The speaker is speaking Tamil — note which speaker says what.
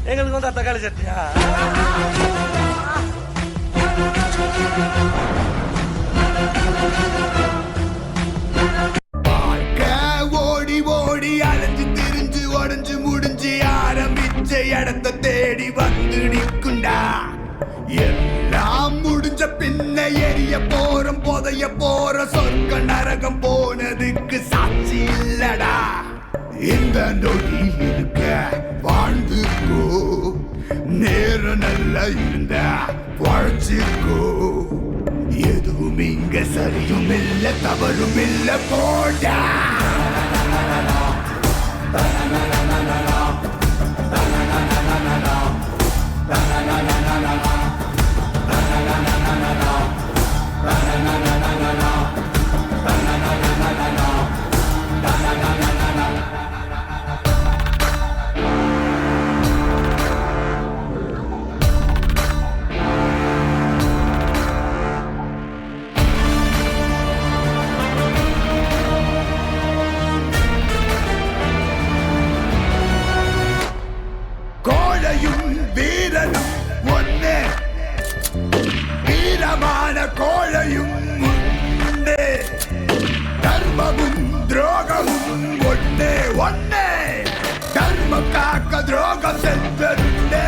Speaker 1: எங்களுக்கு வந்து தக்காளி சட்னியா?
Speaker 2: ஓடி ஓடி அலைஞ்சு திரிஞ்சு உடஞ்சு முடிஞ்சு ஆரம்பிச்ச இடத்த தேடி வந்து நிற்குண்டா. எல்லாம் முடிஞ்ச பின்ன எரிய போறோம் புதைய போற சொர்க்க நரகம் போனதுக்கு சாட்சி இல்லடா. இந்த நொடி இருக்க வாழ்ந்துக்கோ, நேரம் நல்லா இருந்த வாழ்ச்சிக்கோ. எதுவும் இங்க சரியும் இல்ல தவறும் இல்ல போடா. கோழையும் வீரனும் ஒன்னே, வீரமான கோழையும் ஒன்னே, தர்மமும் துரோகமும் ஒன்னே ஒன்னே, தர்மம் காக்க துரோகம் சென்றே.